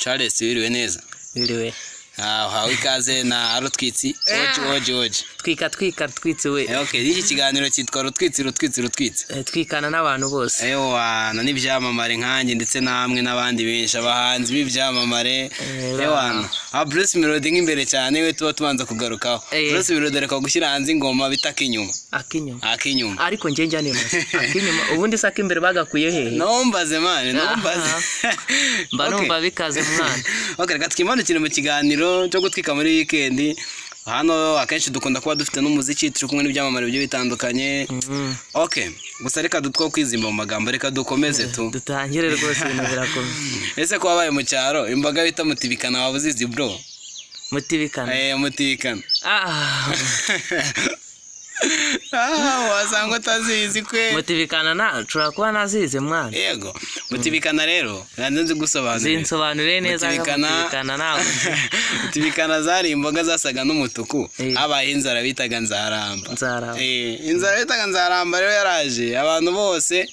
Charles wiriwe neza. Wiriwe. Hawe ikaze na Arutwitsi. Oje. Twika twitse we. Okay, iki kiganiro cyitwa Rutwitsi. Twikana n'abantu bose. Wana n'ibyamamare nkanjye ndetse namwe n'abandi benshi abahanzi b'ibyamamare. Wana. Bruce Melody nk'imbere cyane we tuba tubanza kugarukaho. Bruce Melody reka gushyira hanze ingoma bitaka inyuma. Akinyuma. Ariko nje njya nema. Akinyuma ubundi saka imbere bagakuye hehe? Nombaze mane, nombaze. Mba numva bikaze mwana. Okay, reka twimanukire mu kiganiro cyo gutwika muri weekend. Hano akenshi dukunda kuba dufite n'umuziki turi kumwe n'ibyamamare byo bitandukanye. Okay, gusa reka dutwo kwizimba mu magambo reka dukomeze tu. Dutangire rwose ibintu birakomeye. Ese ko wabaye mu cyaro imbaga bita mutibikana wabuzizi bro. Mutibikana. Mutibikana. Wasanga utazizi kwe. Mutibikana na turakuba nazize mwana. Yego. Mutibikana rero nanze gusobanura. Zinsobanure neza mutibikana nawe. Mutibikana zari imboga zasaga n'umutuku. Abaye inzara bitaga nzaramba. Inzara bitaga nzaramba rero yaraje abantu bose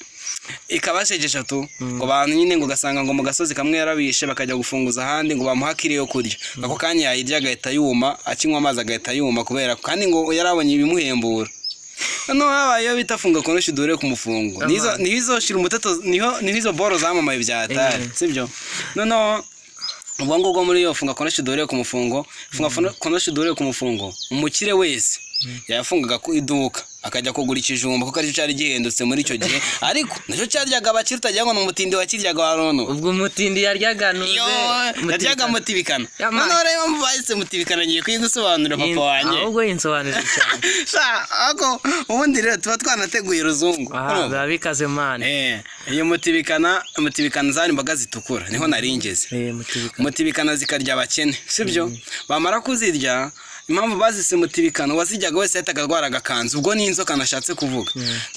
ikabashegesha tu ngo abantu nyine ngo gasanga ngo mu gasozi kamwe yarabishe bakajya gufunguza ahandi ngo bamuhakire yo kurya. Ako kanya yayirya agahita yuma akinywa amazi agahita yuma kubera kandi ngo yarabonye ibimuhembura. Hano habaye bitafunga konoshi dore ku mufungo. Nizo shira umuteto nizo boro zamamaye byatari sibyo. No ubwo ngo muri yo funga konoshi dore ku mufungo. Funga konoshi dore ku mufungo. Umukire wese yafungaga ku iduka akajya kugura ikijumba kuko ari cyari gihendutse muri icyo gihe ariko naco cyaryaga abakiri utajya ngo n'umutindi wakiryaga warono ubwo umutindi yaryaga nuze yaryaga mutibikana none rero mvayise mutibikana ngiye kwigusobanura papa wanye ahubwo yinsobanura cyane ako ubundi rero tuba twanateguye ruzungu babikaze mane iyo mutibikana zari imbaga zitukura niho naringeze mutibikana zikarya abakene sibyo bamara kuzirya impamvu bazise mutibikano wazijyaga wese yataga rwaraga kanzu ubwo ni inzoka nashatse kuvuga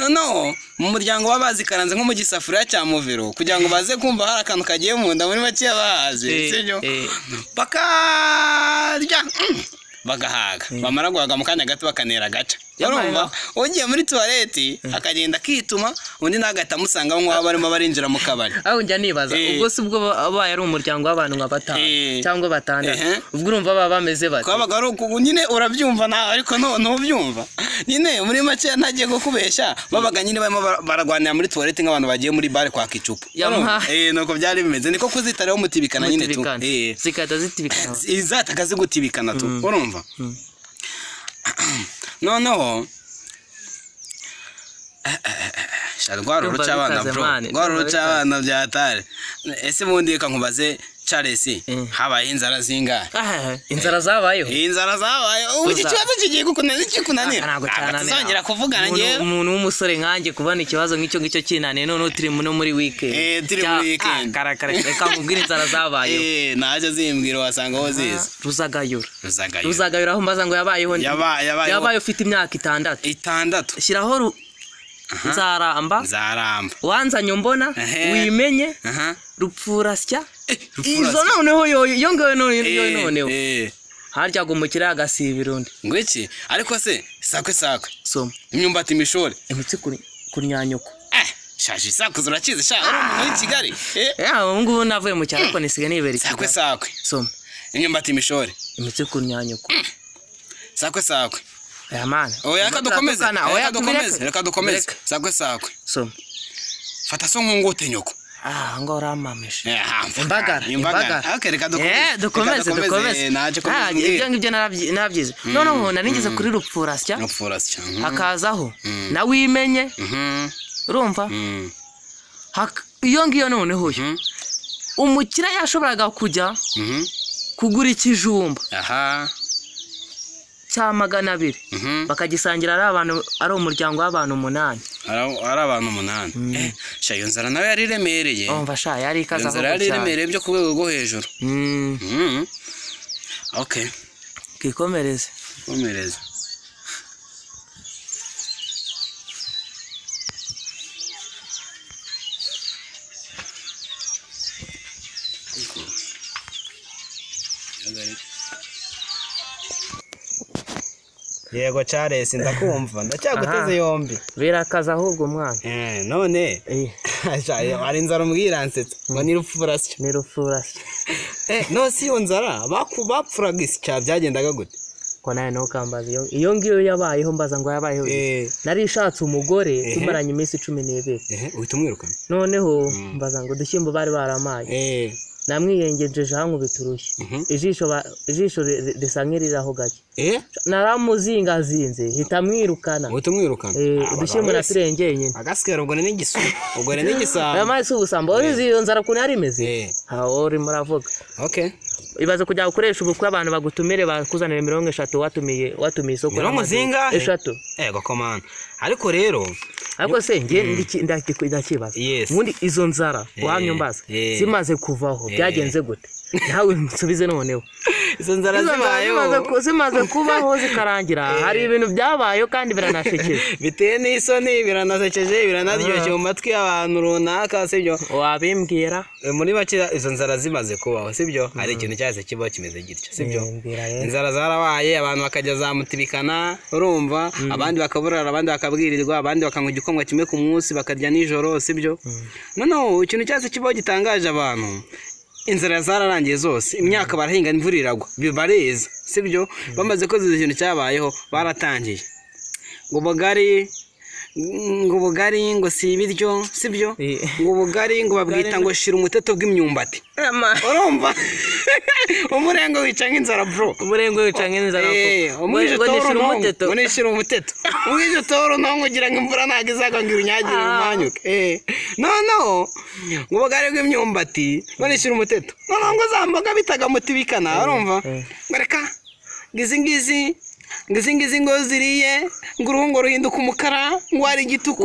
no mu muryango babazikaranze nko mu gisafuriya cya movero kugira ngo baze kumva hari akantu kagiye mu nda muri make bahaze sibyo bakarya bagahaga bamara guhaga mu kanya gato bakanera gaca urumva ugiye muri toilette akagenda kituma undi nagahita musanga nko barimo barinjira mu kabari aho njya nibaza ubwo si ubwo abaye ari umuryango w'abantu nka batanu cyangwa batandatu ubwo urumva baba bameze bati kwabaga ari uko nyine urabyumva nawe ariko ntubyumva nyine muri make ntagiye gukubeshya babaga nyine barimo baragwanira muri toilette nk'abantu bagiye muri bare kwa kicupa nuko byari bimeze niko kuzitareho mutibikana nyine tu zikata zitibikana izataga zigutibikana tu urumva noneho rwaruru cy'abana byatare ese bundi reka nkubaze Charles habaye inzara zingahe inzara zabayeho ubu iki kibazo kigiye kukunanira tuzongera kuvugana ngewe umuntu w'umusore nkanjye kubona ikibazo nk'icyo kinane none turi muri weekend reka nkubwire inzara zabayeho naje zimbwira wasanga ho ziza ruzagayura aho mbaza ngo yabaye ufite imyaka 6 shyiraho nzaramba wanzanye mbona wimenye rupfurasya izo noneho yo noneho harya gumukira agasibirundi ngo iki ariko se sakwe so imyumbati mishore imitsi kunyanyuko shaje sakuzo urakize sha uri muri Kigali ngubu navuye mu cyaro ko nisigaye nibera sakwe so imyumbati mishore imitsi kunyanyuko sakwe man reka dukomeze sakwe so fata so nkungote nyoko ngo ramamishe imbagara okay reka dukomeze ibyo ngibyo nabyize noneho naringize kuri rupfurasya hakazaho na wimenye urumva iyo ngiyo noneho umukira yashoboraga kujya kugura ikijumba cya 200 bakagisangira ari umuryango w'abantu 8 ari abantu 8 shayo nzara nawe yari remereye umva sha yari ikaza nzara yari remereye byo kubego rwo hejuru okay kikomereze yego Charles ndakumva ndacyaguteze yombi birakaza ahubwo mwana none ari inzara umbwiransetsa ngo ni rufurasyo no si iyo nzara bapfuraga isya byagendaga gute ko nawe ntukambaze iyo ngiyo yabayeho mbaza ngo yabayeho nari ishatse umugore tumaranye iminsi 12 uhita umwirukana noneho mbaza ngo udushyimbo bari baramaye namwiyengejeje hankubita urushyi ijisho risa nk'iriraho gake naramuzingazinze hita mwirukana udushyimbo nasirengeye nyine agasikera ubwo ni n'igisura ubwo ni n'igisamba yamaye si ubusambo urizi iyo nzara ukuntu yari imeze aho urimo uravuga ibaze kujya gukoresha ubukwe abantu bagutumire bakuzanira 30 watumiye isoko muzinga 3 ego komana ariko rero ariko se nge ndakibaza ubundi izo nzara wanyumbaza zimaze kuvaho byagenze gute nawe nsubize noneho izo nzara zimaze kubaho zikarangira hari ibintu byabayeho kandi biranashekeje biteye n'isoni biranasekeje biranaryoshye mu matwi y'abantu runaka sibyo wabimbwira muri make izo nzara zimaze kubaho sibyo hari ikintu cyase kibaho kimeze gityo sibyo inzara zarabaye abantu bakajya zamutirikana urumva abandi bakaburara abandi bakabwirirwa abandi bakanywa igikomwa kimwe ku munsi bakarya nijoro sibyo noneho ikintu cyase kibaho gitangaje abantu inzara zararangiye zose imyaka barahinga imvura iragwa bibareza sibyo bamaze ko ikintu cyabayeho baratangiye ngo bugari ngo si ibiryo sibyo ngo bugari ngo babwita ngo shira umuteto bw'imyumbati urumva umurengo wica nk'inzara bro umurengo wica nk'inzara umwije shira umuteto umwije toro no ngira ngo imvura ntago izagwa ngo irunyagire umanyuke noneho ngo bugari bw'imyumbati ngo shira umuteto noneho ngo zamboga bitaga mutibikana urumva ngo reka ngizi ngo ziriye ngo uruhungo ruhinduka umukara ngo ari igituku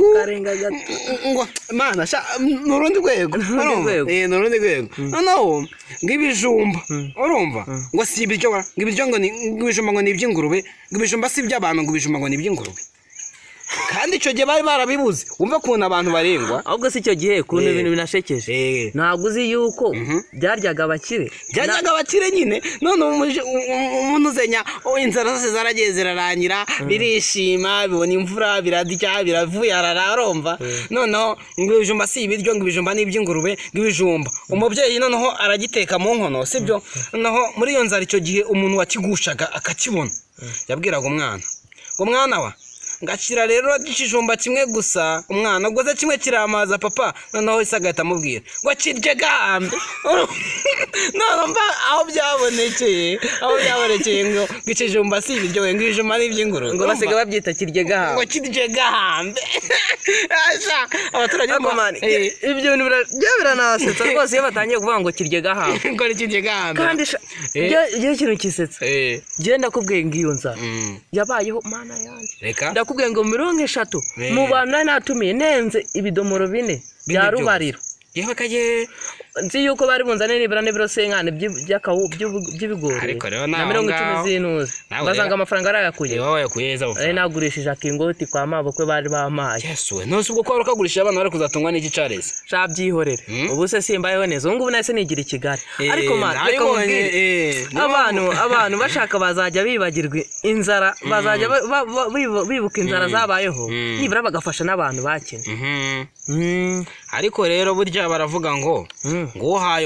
ngo mana nurundi rwego nurundi rwego noneho ngibijumba urumva ngo si ibiryo ngo ibijumba ngo ni iby'ingurube ngo ibijumba si iby'abantu ngo ibijumba ngo ni iby'ingurube kandi icyo gihe bari barabibuze wumva ukuntu abantu barengwa ahubwo si icyo gihe ukuntu ibintu binashekeje ntabwo uzi yuko byaryaga abakire nyine none umuntu uzenya inzara zose zaragiye zirarangira birishima bibona imvura biradya biravuye arararomva noneho ngo ibijumba si ibiryo ngo ibijumba ni iby'ingurube ngo ibijumba umubyeyi noneho aragiteka mu nkono sibyo noneho muri iyo nzara icyo gihe umuntu wakigushaga akakibona yabwiraga umwana wa ngakira rero ikijumba kimwe gusa umwana ubwo se kimwe kiramaza papa noneho isagahita amubwira ngo kirye gahambe none mba aho byabonekeye ngo ikijumba si ibiryo ngo ibijumba ni iby'ingurube ngo basiga babyita kirye gahambe ngo kirye gahambe abaturage ibyo bintu biranasetsa rwose iyo batangiye kuvuga ngo kirye gahambe ngo ni kirye gahambe kandi iyo kintu kisetsa genda kubwiye ngo iyo nzara yabayeho mana yanjye ndakubwiye ngo 30 mu bantu natumiye nenze ibidomoro 4 bya rubariro yewe kaje nzi yuko bari bunzane nibura n'ibiro senkane by'ibigori na 10 zinuze bazanga amafaranga arayakuye wowe yakuyeza ari nagurishije akingoti kwa mabokwe bari bamaye yesuwe nose ubwo ko kagurisha abana bari kuzatungwa n'iki carese shabyihorere ubu se simbayeho neza ngubu nase nigira Kigali ariko abantu bashaka bazajya bibagirwe inzara bazajya bibuka inzara zabayeho nibura bagafasha n'abantu bakene ariko rero burya baravuga ngo uhaye